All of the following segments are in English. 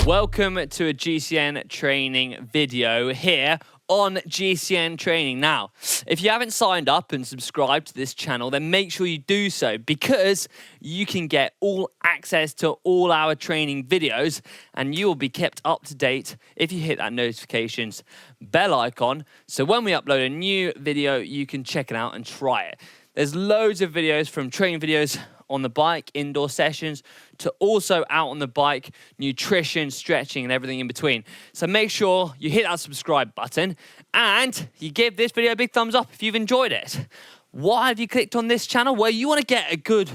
Welcome to a GCN training video here on GCN Training. Now, if you haven't signed up and subscribed to this channel, then make sure you do so because you can get all access to all our training videos and you will be kept up to date if you hit that notifications bell icon. So when we upload a new video, you can check it out and try it. There's loads of videos from training videos on the bike, indoor sessions, to also out on the bike, nutrition, stretching, and everything in between. So make sure you hit that subscribe button and you give this video a big thumbs up if you've enjoyed it. Why have you clicked on this channel? Well, you want to get a good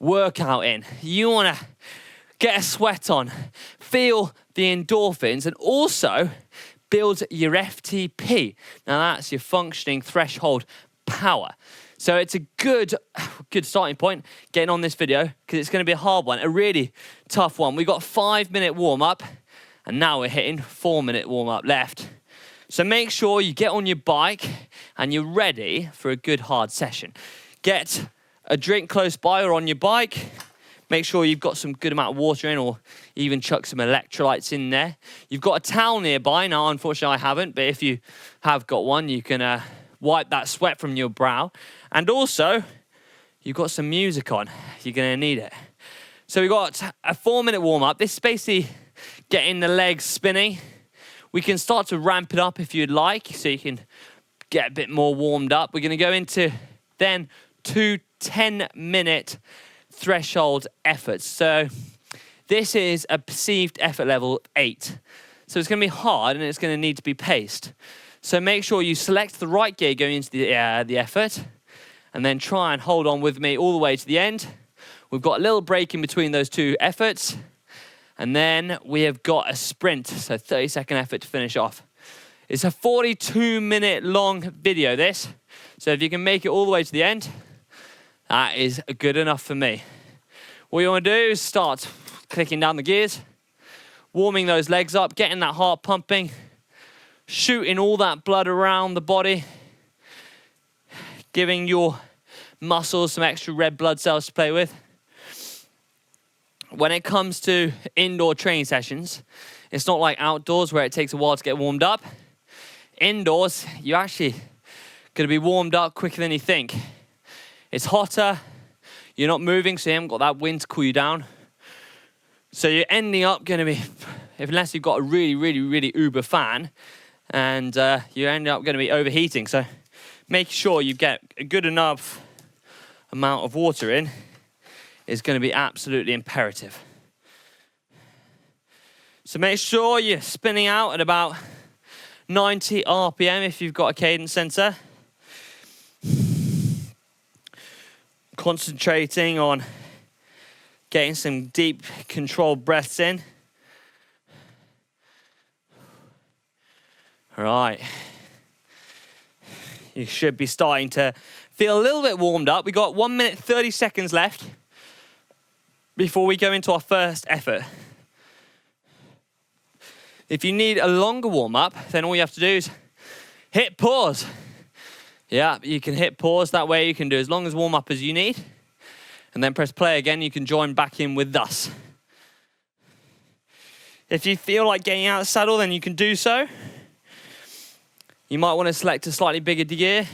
workout in. You want to get a sweat on, feel the endorphins, and also build your FTP. Now that's your functioning threshold power. So it's a good starting point getting on this video because it's going to be a hard one, a really tough one. We've got a 5-minute warm-up and now we're hitting 4-minute warm-up left. So make sure you get on your bike and you're ready for a good hard session. Get a drink close by or on your bike. Make sure you've got some good amount of water in or even chuck some electrolytes in there. You've got a towel nearby. Now, unfortunately, I haven't, but if you have got one, you can wipe that sweat from your brow. And also, you've got some music on. You're going to need it. So we've got a 4-minute warm-up. This is basically getting the legs spinning. We can start to ramp it up if you'd like, so you can get a bit more warmed up. We're going to go into then 2 10-minute threshold efforts. So this is a perceived effort level 8. So it's going to be hard and it's going to need to be paced. So make sure you select the right gear going into the effort and then try and hold on with me all the way to the end. We've got a little break in between those two efforts. And then we have got a sprint, so 30-second effort to finish off. It's a 42-minute long video, this. So if you can make it all the way to the end, that is good enough for me. What you want to do is start clicking down the gears, warming those legs up, getting that heart pumping, shooting all that blood around the body, giving your muscles some extra red blood cells to play with. When it comes to indoor training sessions, it's not like outdoors where it takes a while to get warmed up. Indoors, you're actually going to be warmed up quicker than you think. It's hotter, you're not moving, so you haven't got that wind to cool you down. So you're ending up going to be, unless you've got a really uber fan, and you end up going to be overheating. So make sure you get a good enough amount of water in is going to be absolutely imperative. So make sure you're spinning out at about 90 RPM if you've got a cadence sensor. Concentrating on getting some deep controlled breaths in. All right. You should be starting to feel a little bit warmed up. We've got 1 minute, 30 seconds left before we go into our first effort. If you need a longer warm-up, then all you have to do is hit pause. Yeah, you can hit pause. That way you can do as long as warm-up as you need. And then press play again. You can join back in with us. If you feel like getting out of the saddle, then you can do so. You might want to select a slightly bigger gear,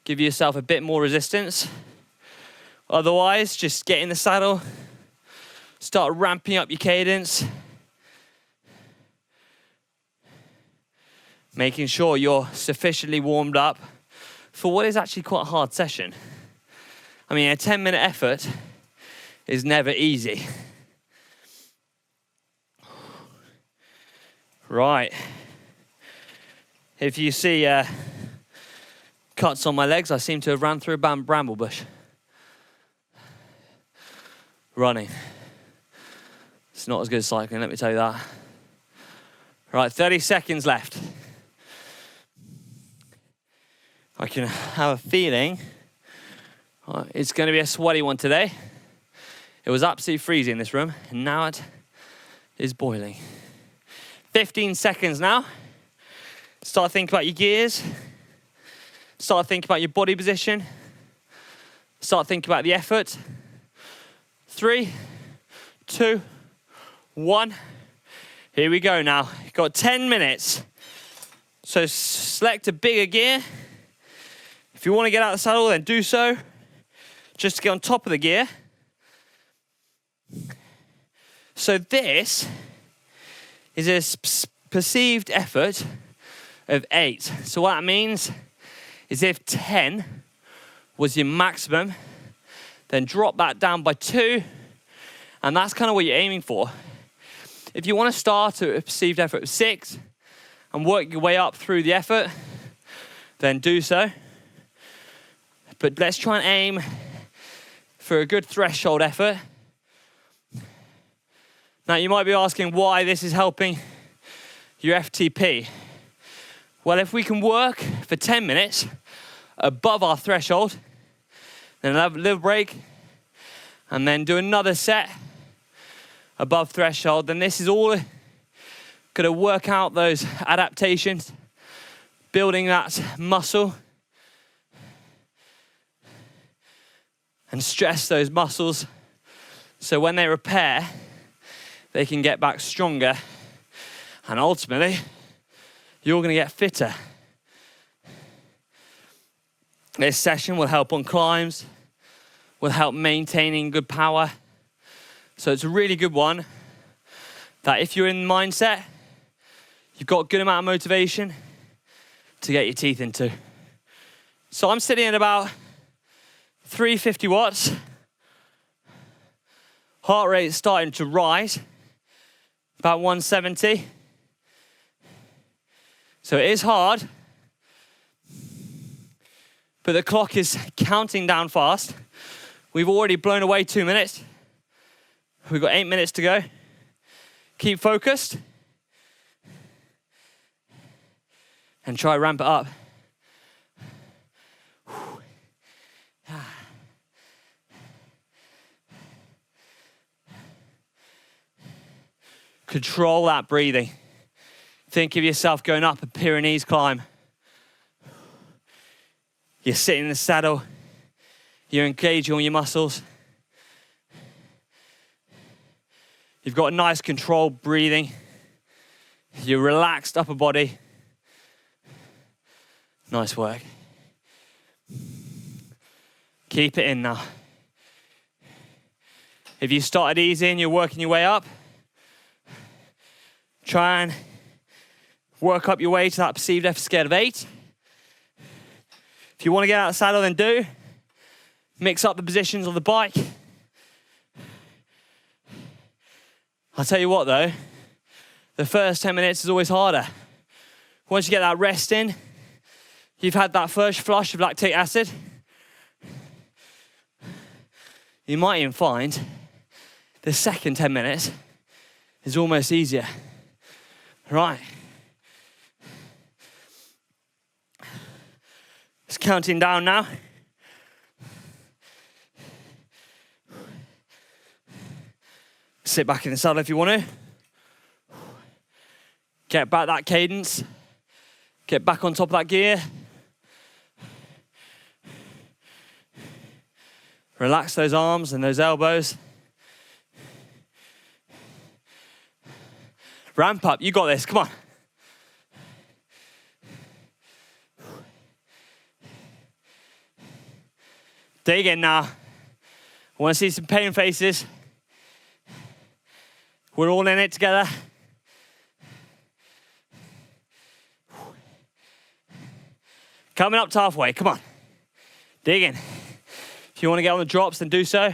give yourself a bit more resistance. Otherwise, just get in the saddle, start ramping up your cadence, making sure you're sufficiently warmed up for what is actually quite a hard session. I mean, a 10-minute effort is never easy. Right. If you see cuts on my legs, I seem to have ran through a bramble bush. Running. It's not as good as cycling, let me tell you that. Right, 30 seconds left. I can have a feeling it's going to be a sweaty one today. It was absolutely freezing in this room, and now it is boiling. 15 seconds now. Start thinking about your gears. Start thinking about your body position. Start thinking about the effort. 3, 2, 1. Here we go now. You've got 10 minutes. So select a bigger gear. If you want to get out of the saddle, then do so. Just to get on top of the gear. So this is a perceived effort of 8. So what that means is if 10 was your maximum, then drop that down by 2, and that's kind of what you're aiming for. If you want to start at a perceived effort of 6 and work your way up through the effort, then do so. But let's try and aim for a good threshold effort. Now you might be asking why this is helping your FTP. Well, if we can work for 10 minutes above our threshold, then have a little break, and then do another set above threshold, then this is all going to work out those adaptations, building that muscle, and stress those muscles, so when they repair, they can get back stronger, and ultimately, you're going to get fitter. This session will help on climbs, will help maintaining good power. So it's a really good one that if you're in the mindset, you've got a good amount of motivation to get your teeth into. So I'm sitting at about 350 watts. Heart rate is starting to rise, about 170. So it is hard, but the clock is counting down fast. We've already blown away 2 minutes. We've got 8 minutes to go. Keep focused and try ramp it up. Control that breathing. Think of yourself going up a Pyrenees climb. You're sitting in the saddle. You're engaging all your muscles. You've got a nice controlled breathing. You're relaxed upper body. Nice work. Keep it in now. If you started easy and you're working your way up, try and work up your way to that perceived effort scale of 8. If you want to get out of the saddle, then do. Mix up the positions of the bike. I'll tell you what though, the first 10 minutes is always harder. Once you get that rest in, you've had that first flush of lactic acid, you might even find the second 10 minutes is almost easier. Right. It's counting down now. Sit back in the saddle if you want to. Get back that cadence. Get back on top of that gear. Relax those arms and those elbows. Ramp up, you got this, come on. Dig in now. I want to see some pain faces. We're all in it together. Coming up to halfway, come on. Dig in. If you want to get on the drops, then do so.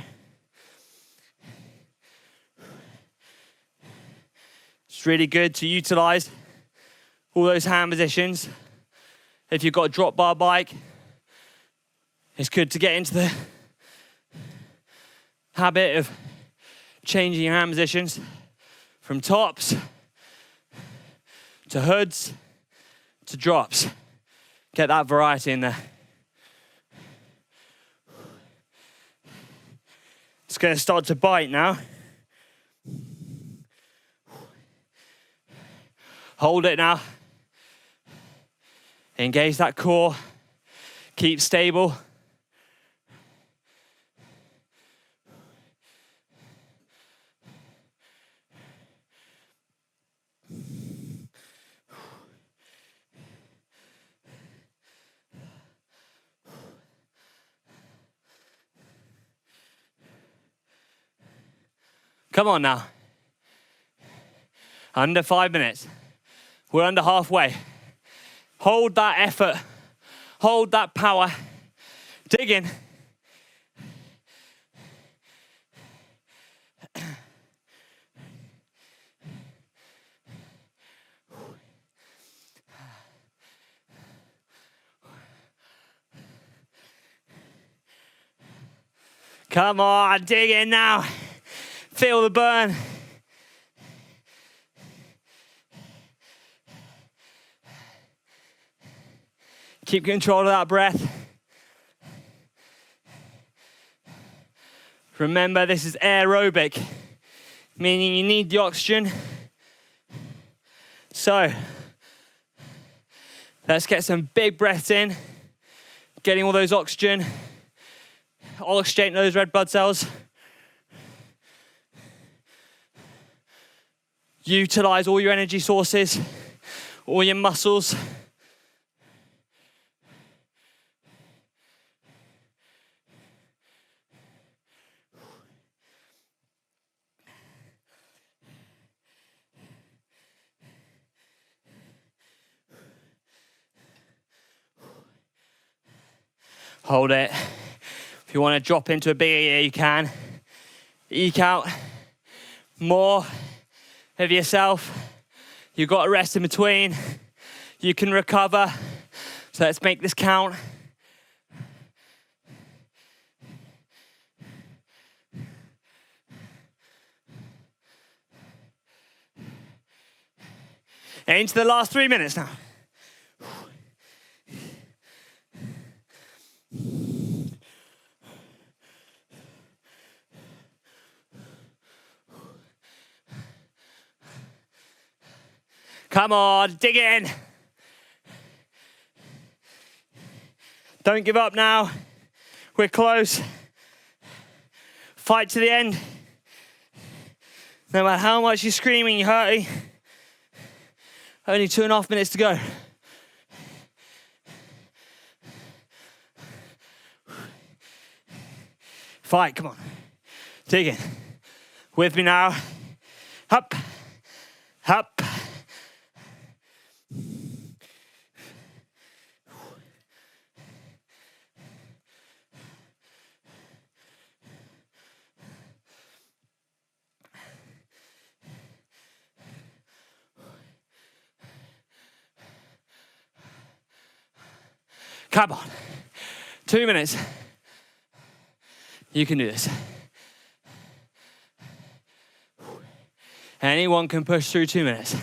It's really good to utilize all those hand positions. If you've got a drop bar bike, it's good to get into the habit of changing your hand positions from tops to hoods to drops. Get that variety in there. It's going to start to bite now. Hold it now. Engage that core. Keep stable. Come on now. Under 5 minutes. We're under halfway. Hold that effort. Hold that power. Dig in. Come on, dig in now. Feel the burn. Keep control of that breath. Remember, this is aerobic, meaning you need the oxygen. So, let's get some big breaths in, getting all those oxygenating those red blood cells. Utilize all your energy sources, all your muscles. Hold it. If you want to drop into a bigger gear, you can. Eke out more of yourself. You've got to rest in between. You can recover. So let's make this count. Into the last 3 minutes now. Come on, dig in. Don't give up now. We're close. Fight to the end. No matter how much you're screaming, you're hurting. Only 2.5 minutes to go. Fight, come on. Dig in. With me now. Up, up. Come on. 2 minutes. You can do this. Anyone can push through 2 minutes.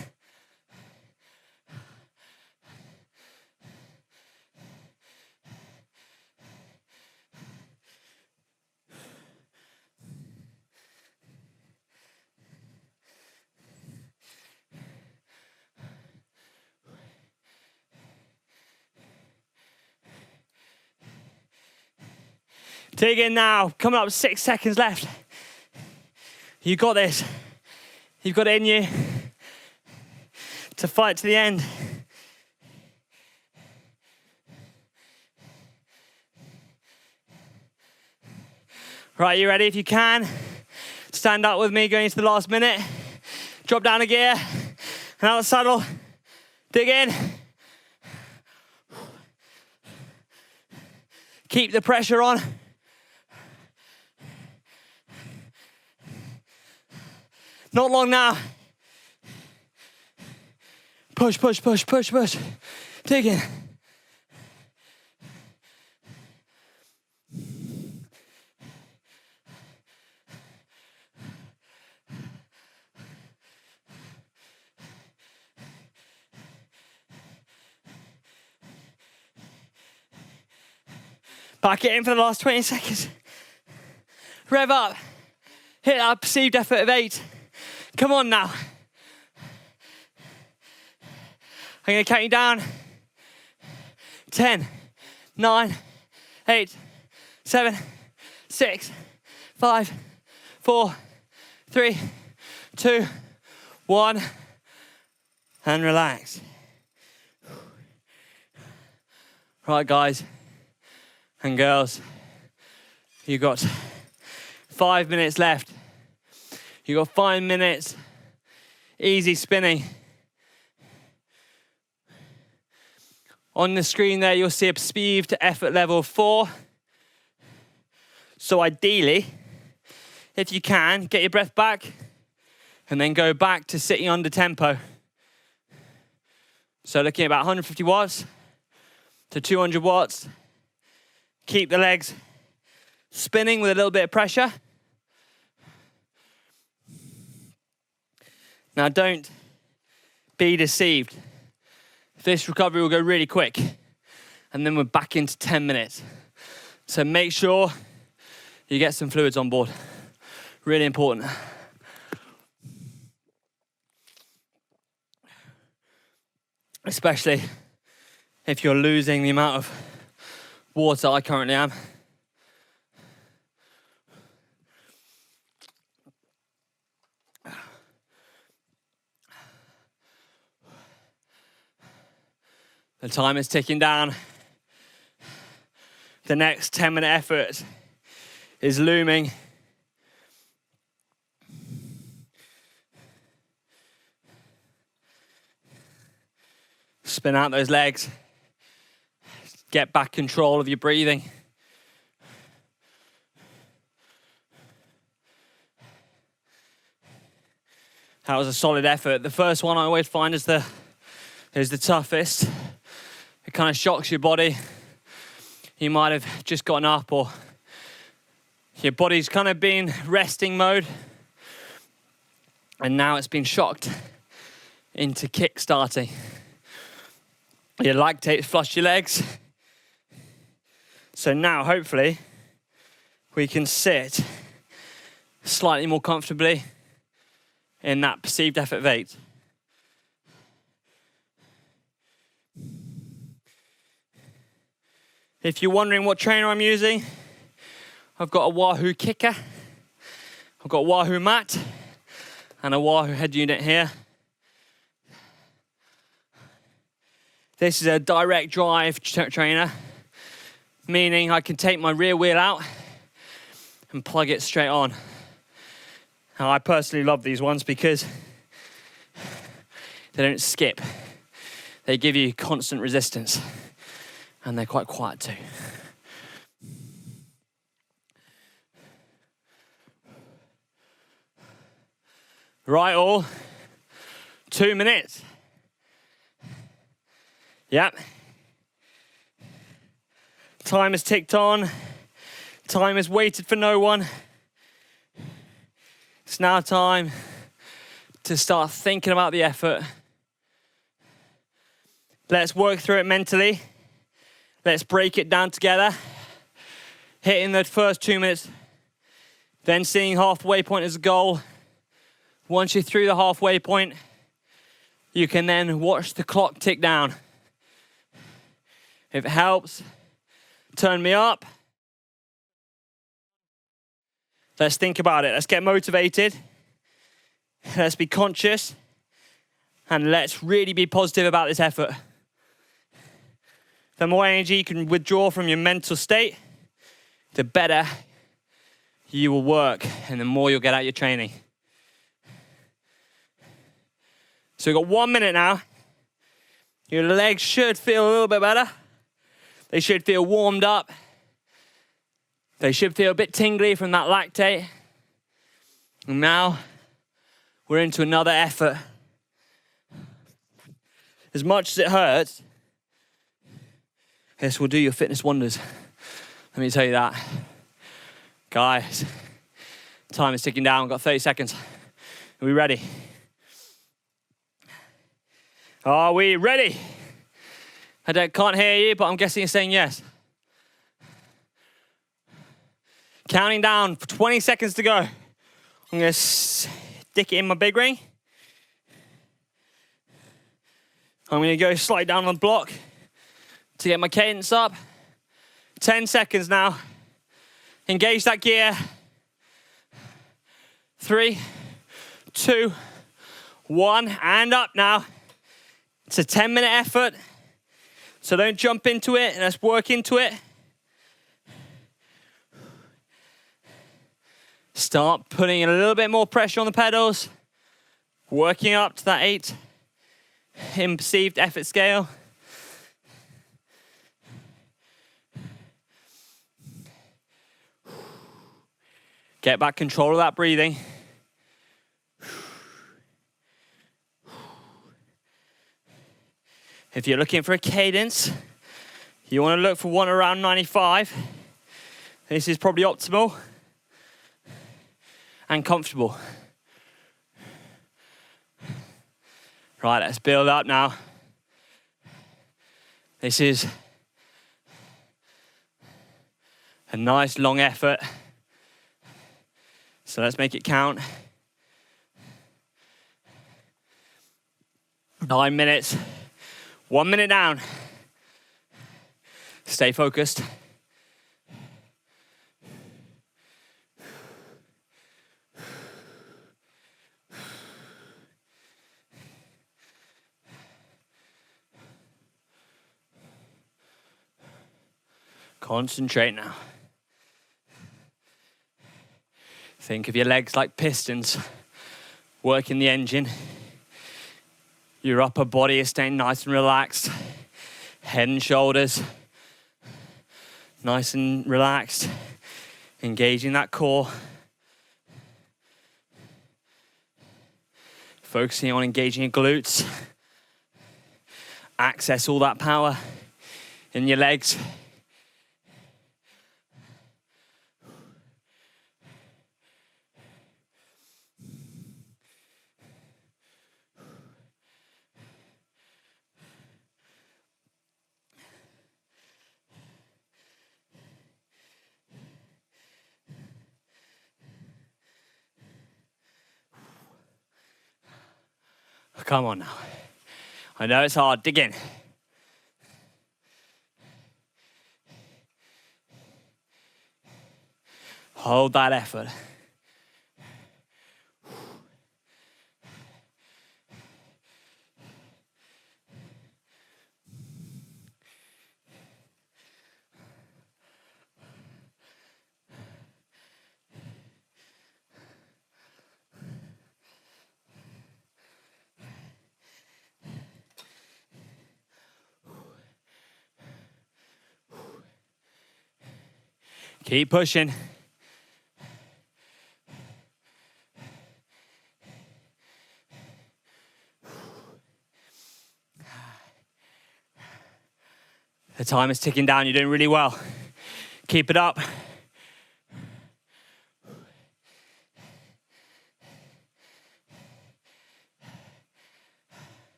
Dig in now. Coming up 6 seconds left. You got this. You've got it in you to fight to the end. Right, you ready? If you can, stand up with me going into the last minute. Drop down a gear and out of the saddle. Dig in. Keep the pressure on. Not long now. Push, push, push, push, push. Dig in. Back it in for the last 20 seconds. Rev up. Hit that perceived effort of 8. Come on now. I'm going to count you down. 10, 9, 8, 7, 6, 5, 4, 3, 2, 1. And relax. Right, guys and girls, you've got 5 minutes left. You got 5 minutes, easy spinning. On the screen there, you'll see a speed to effort level of 4. So ideally, if you can, get your breath back and then go back to sitting under tempo. So looking at about 150 watts to 200 watts. Keep the legs spinning with a little bit of pressure. Now don't be deceived. This recovery will go really quick and then we're back into 10 minutes. So make sure you get some fluids on board. Really important. Especially if you're losing the amount of water I currently am. The time is ticking down. The next 10-minute effort is looming. Spin out those legs. Get back control of your breathing. That was a solid effort. The first one I always find is the toughest. It kind of shocks your body. You might have just gotten up or your body's kind of been resting mode and now it's been shocked into kick starting. Your lactates flush your legs. So now hopefully we can sit slightly more comfortably in that perceived effort of 8. If you're wondering what trainer I'm using, I've got a Wahoo kicker, I've got a Wahoo mat, and a Wahoo head unit here. This is a direct drive trainer, meaning I can take my rear wheel out and plug it straight on. Now, I personally love these ones because they don't skip. They give you constant resistance. And they're quite quiet too. Right, all. 2 minutes. Yep. Time has ticked on. Time has waited for no one. It's now time to start thinking about the effort. Let's work through it mentally. Let's break it down together. Hitting the first 2 minutes, then seeing halfway point as a goal. Once you're through the halfway point, you can then watch the clock tick down. If it helps, turn me up. Let's think about it. Let's get motivated. Let's be conscious. And let's really be positive about this effort. The more energy you can withdraw from your mental state, the better you will work and the more you'll get out your training. So we've got 1 minute now. Your legs should feel a little bit better. They should feel warmed up. They should feel a bit tingly from that lactate. And now we're into another effort. As much as it hurts, this will do your fitness wonders. Let me tell you that. Guys, time is ticking down. We've got 30 seconds. Are we ready? Are we ready? I can't hear you, but I'm guessing you're saying yes. Counting down for 20 seconds to go. I'm going to stick it in my big ring. I'm going to go slightly down on the block to get my cadence up. 10 seconds now. Engage that gear. 3, 2, 1, and up now. It's a 10-minute effort, so don't jump into it. Let's work into it. Start putting a little bit more pressure on the pedals, working up to that 8 in perceived effort scale. Get back control of that breathing. If you're looking for a cadence, you want to look for one around 95. This is probably optimal and comfortable. Right, let's build up now. This is a nice long effort. So let's make it count. 9 minutes. 1 minute down. Stay focused. Concentrate now. Think of your legs like pistons, working the engine. Your upper body is staying nice and relaxed. Head and shoulders, nice and relaxed. Engaging that core. Focusing on engaging your glutes. Access all that power in your legs. Come on now. I know it's hard. Dig in. Hold that effort. Keep pushing. The time is ticking down. You're doing really well. Keep it up.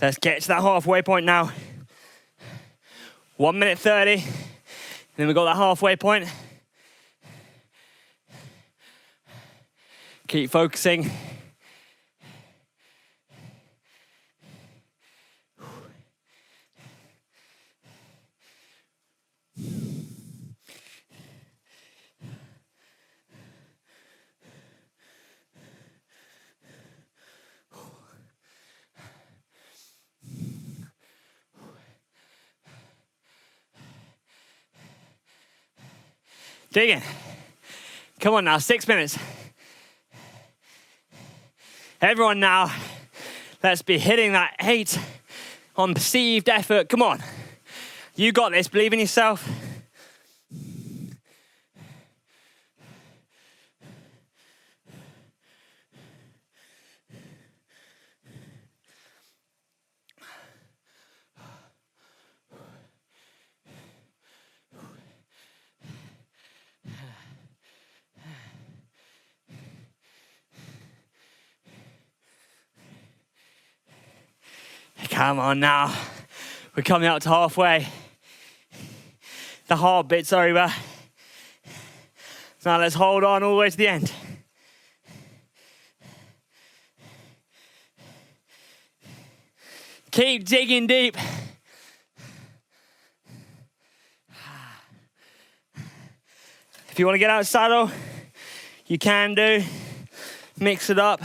Let's get to that halfway point now. 1 minute 30. Then we've got that halfway point. Keep focusing. Dig in. Come on now, 6 minutes. Everyone now, let's be hitting that 8 on perceived effort. Come on. You got this. Believe in yourself. Come on now. We're coming up to halfway. The hard bit's over. Now let's hold on all the way to the end. Keep digging deep. If you want to get out of saddle, you can do. Mix it up.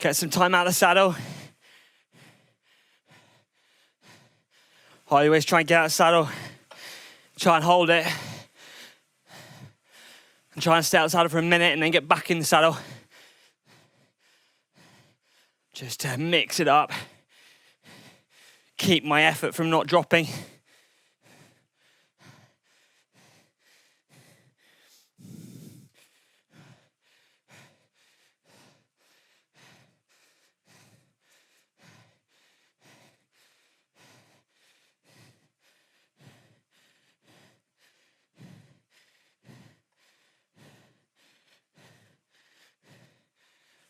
Get some time out of the saddle. Always try and get out of the saddle. Try and hold it. And try and stay out of the saddle for a minute and then get back in the saddle. Just to mix it up. Keep my effort from not dropping.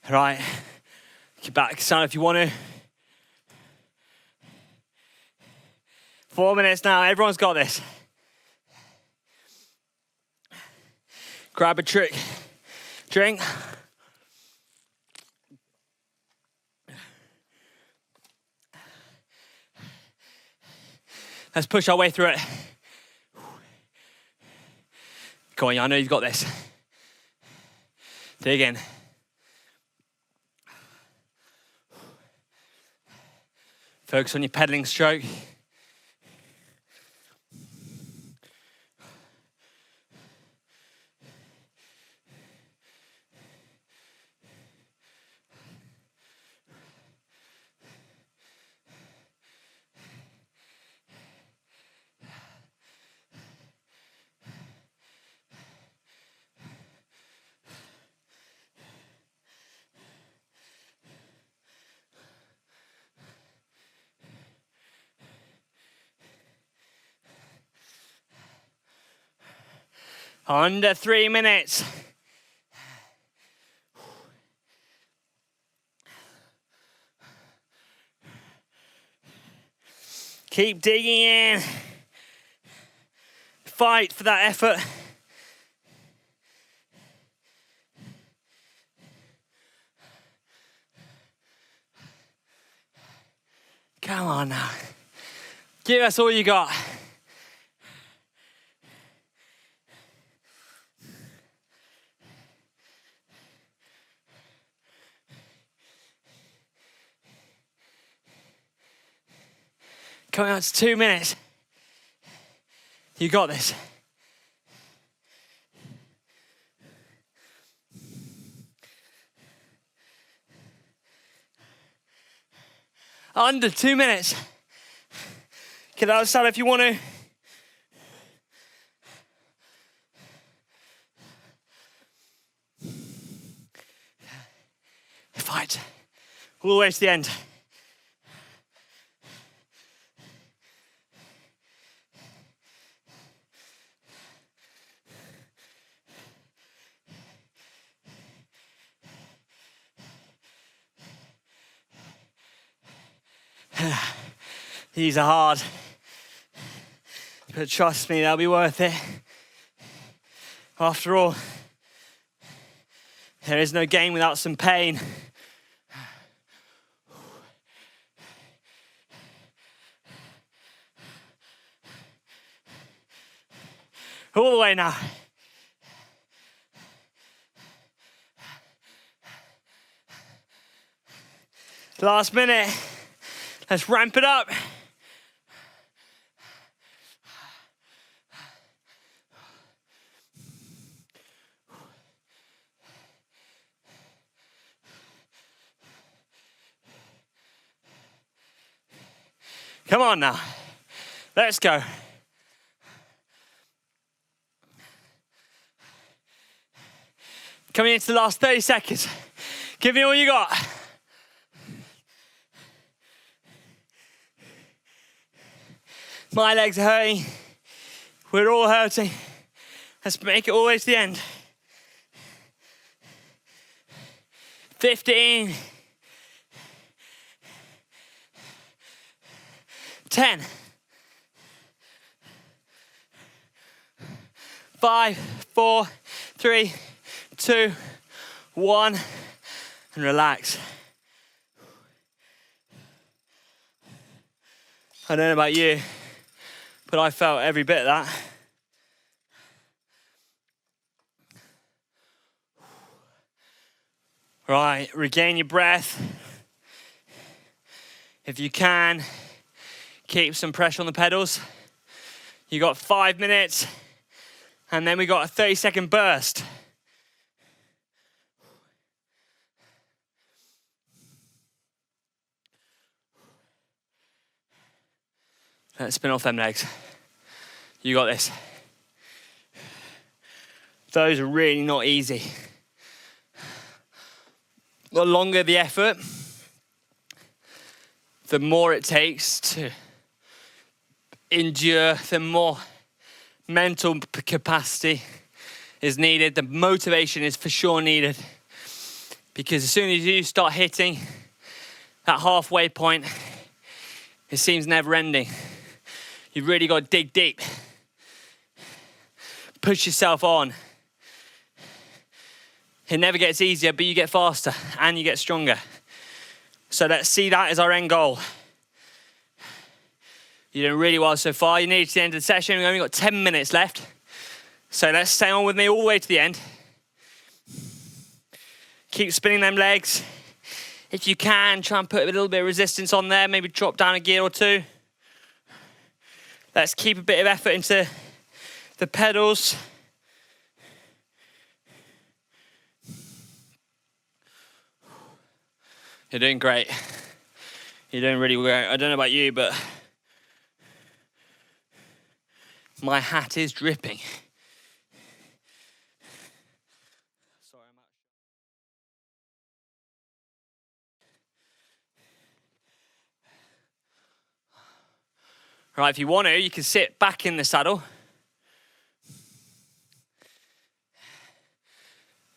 Right, get back, stand if you want to. 4 minutes now, everyone's got this. Grab a drink. Let's push our way through it. Come on, I know you've got this. Dig in. Focus on your pedaling stroke. Under 3 minutes. Keep digging in. Fight for that effort. Come on now. Give us all you got. Coming on to 2 minutes. You got this. Under 2 minutes. Get out of the saddle if you want to. Fight. All the way to the end. These are hard, but trust me, they'll be worth it. After all, there is no gain without some pain. All the way now. Last minute. Let's ramp it up. Come on now. Let's go. Coming into the last 30 seconds. Give me all you got. My legs are hurting. We're all hurting. Let's make it all the way to the end. 15. 10. 5, 4, 3, 2, 1. And relax. I don't know about you, but I felt every bit of that. Right, regain your breath. If you can, keep some pressure on the pedals. You got 5 minutes, and then we got a 30-second burst. Let's spin off them legs. You got this. Those are really not easy. The longer the effort, the more it takes to endure, the more mental capacity is needed. The motivation is for sure needed, because as soon as you start hitting that halfway point, it seems never ending. You've really got to dig deep. Push yourself on. It never gets easier, but you get faster and you get stronger. So let's see that as our end goal. You're doing really well so far. You're nearly to the end of the session. We've only got 10 minutes left. So let's stay on with me all the way to the end. Keep spinning them legs. If you can, try and put a little bit of resistance on there. Maybe drop down a gear or two. Let's keep a bit of effort into the pedals. You're doing great. You're doing really great. I don't know about you, but my hat is dripping. Sorry, I'm out. Right, if you want to, you can sit back in the saddle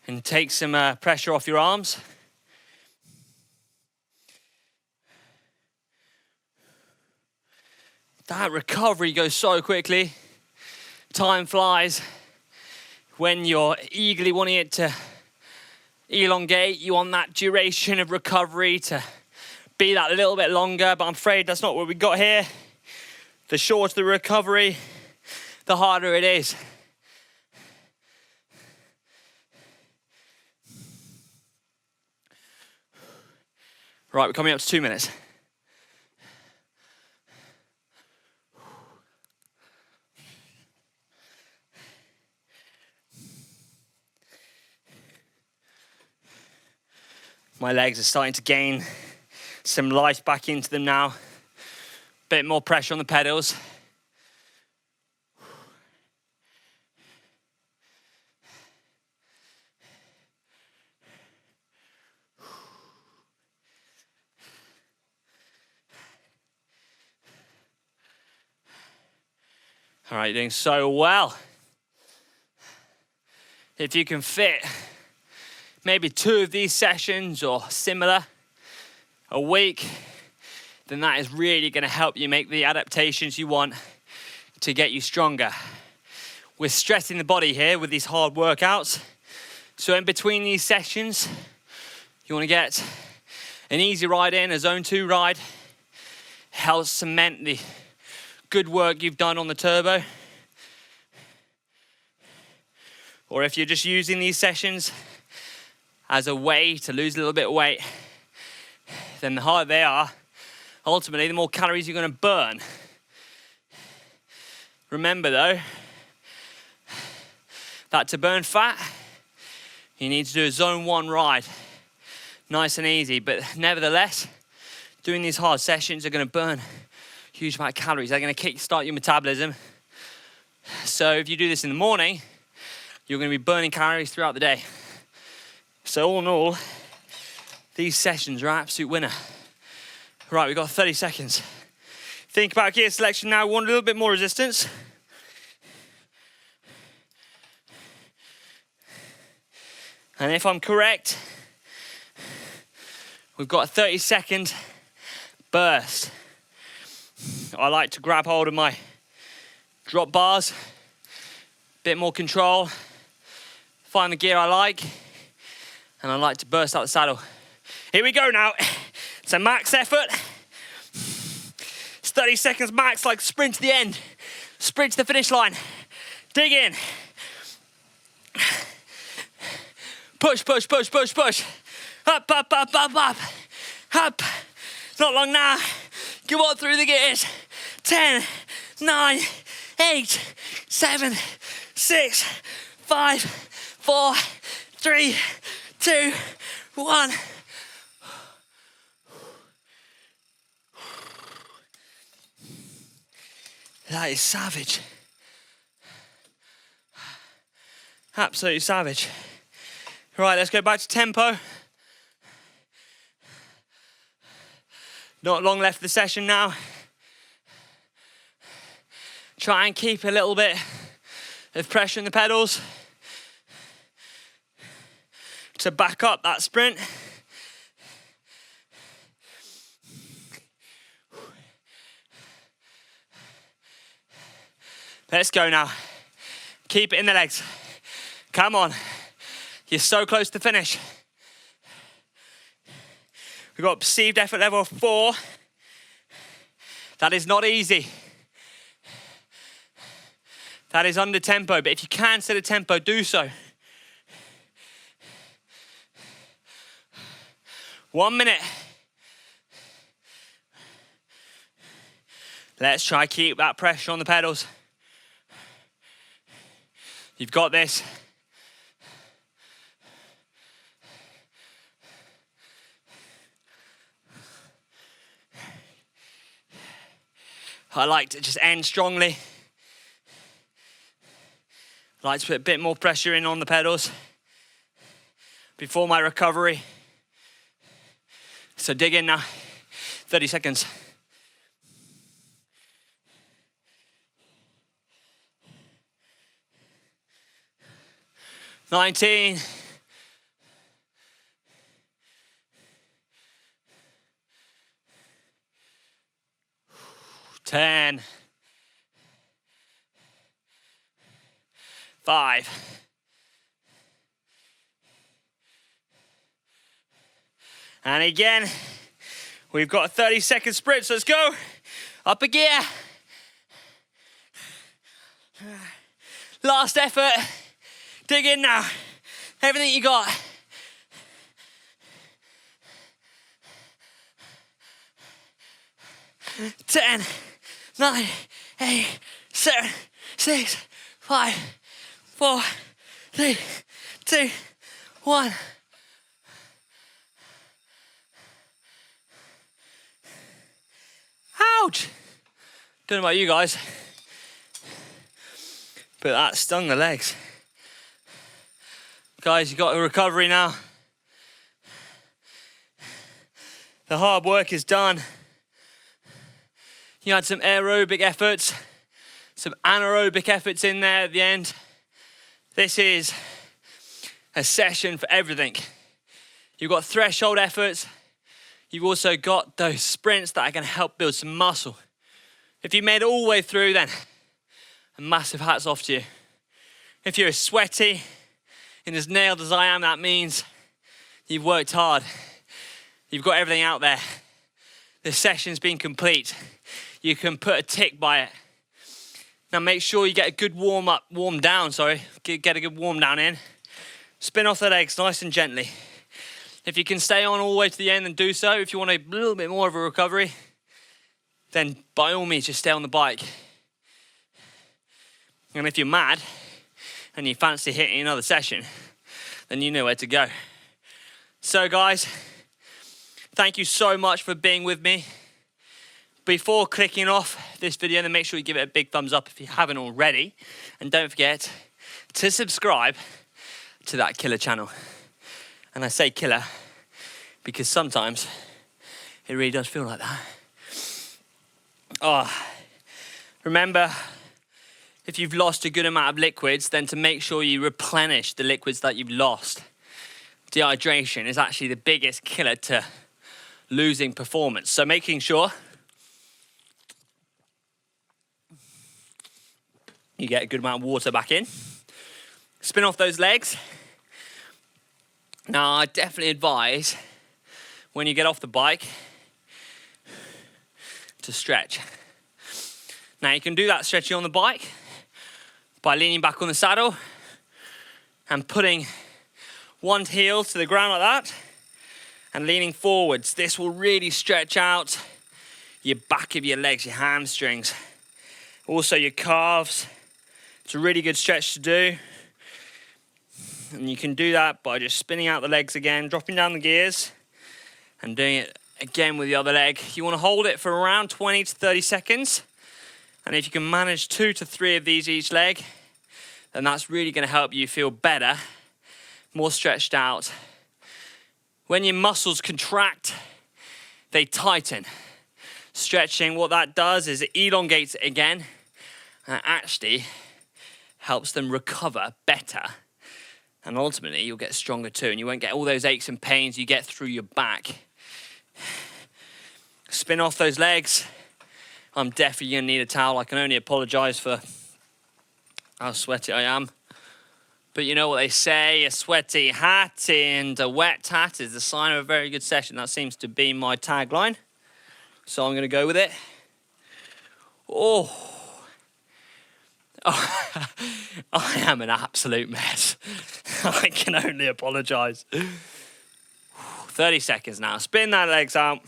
and take some pressure off your arms. That recovery goes so quickly. Time flies. When you're eagerly wanting it to elongate, you want that duration of recovery to be that little bit longer, but I'm afraid that's not what we got here. The shorter the recovery, the harder it is. Right, we're coming up to 2 minutes. My legs are starting to gain some life back into them now. Bit more pressure on the pedals. All right, you're doing so well. If you can fit maybe 2 of these sessions or similar a week, then that is really going to help you make the adaptations you want to get you stronger. We're stressing the body here with these hard workouts. So in between these sessions, you want to get an easy ride in, a zone 2 ride. Helps cement the good work you've done on the turbo. Or if you're just using these sessions as a way to lose a little bit of weight, then the harder they are, ultimately the more calories you're going to burn. Remember though, that to burn fat, you need to do a zone 1 ride. Nice and easy, but nevertheless, doing these hard sessions are going to burn a huge amount of calories. They're going to kickstart your metabolism. So if you do this in the morning, you're going to be burning calories throughout the day. So all in all, these sessions are an absolute winner. Right, we've got 30 seconds. Think about gear selection now. We want a little bit more resistance. And if I'm correct, we've got a 30-second burst. I like to grab hold of my drop bars, bit more control, find the gear I like, and I like to burst out the saddle. Here we go now. It's a max effort. It's 30 seconds max, like sprint to the end. Sprint to the finish line. Dig in. Push, push, push, push, push. Up, up, up, up, up. Up. Not long now. Go on through the gears. 10, 9, 8, 7, 6, 5, 4, 3, 2, 1. That is savage. Absolutely savage. Right, let's go back to tempo. Not long left of the session now. Try and keep a little bit of pressure in the pedals to back up that sprint. Let's go now. Keep it in the legs. Come on. You're so close to finish. We've got perceived effort level of 4. That is not easy. That is under tempo, but if you can set a tempo, do so. 1 minute. Let's try keep that pressure on the pedals. You've got this. I like to just end strongly. I like to put a bit more pressure in on the pedals before my recovery. So dig in now, 30 seconds. Nineteen. 10. 5. 'And again, we've got a 30-second sprint, so let's go. Up a gear. Last effort. Dig in now. Everything you got. Ten, 9, 8, 7, 6, 5, 4, 3, 2, 1. Ouch! Don't know about you guys, but that stung the legs. Guys, you got a recovery now. The hard work is done. You had some aerobic efforts, some anaerobic efforts in there at the end. This is a session for everything. You've got threshold efforts. You've also got those sprints that are going to help build some muscle. If you made it all the way through, then a massive hats off to you. If you're as sweaty and as nailed as I am, that means you've worked hard. You've got everything out there. The session's been complete. You can put a tick by it. Now make sure you get a good warm down, get a good warm down in. Spin off the legs nice and gently. If you can stay on all the way to the end, then do so. If you want a little bit more of a recovery, then by all means, just stay on the bike. And if you're mad and you fancy hitting another session, then you know where to go. So guys, thank you so much for being with me. Before clicking off this video, then make sure you give it a big thumbs up if you haven't already. And don't forget to subscribe to that killer channel. And I say killer because sometimes it really does feel like that. Oh, remember, if you've lost a good amount of liquids, then to make sure you replenish the liquids that you've lost. Dehydration is actually the biggest killer to losing performance. So making sure you get a good amount of water back in. Spin off those legs. Now, I definitely advise when you get off the bike to stretch. Now, you can do that stretching on the bike by leaning back on the saddle and putting one heel to the ground like that and leaning forwards. This will really stretch out your back of your legs, your hamstrings, also your calves. It's a really good stretch to do. And you can do that by just spinning out the legs again, dropping down the gears, and doing it again with the other leg. You want to hold it for around 20 to 30 seconds. And if you can manage 2 to 3 of these each leg, then that's really going to help you feel better, more stretched out. When your muscles contract, they tighten. Stretching, what that does is it elongates it again, and it actually helps them recover better. And ultimately, you'll get stronger too, and you won't get all those aches and pains you get through your back. Spin off those legs. I'm definitely going to need a towel. I can only apologize for how sweaty I am. But you know what they say, a sweaty hat and a wet hat is the sign of a very good session. That seems to be my tagline. So I'm going to go with it. Oh, I am an absolute mess. I can only apologize. 30 seconds now. Spin that legs out.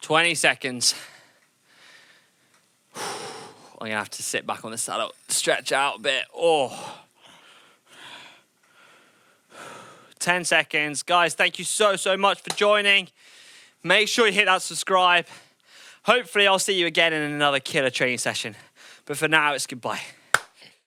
"20 seconds. I'm going to have to sit back on the saddle, stretch out a bit. Oh. 10 seconds. Guys, thank you so much for joining. Make sure you hit that subscribe. Hopefully, I'll see you again in another killer training session. But for now, it's goodbye.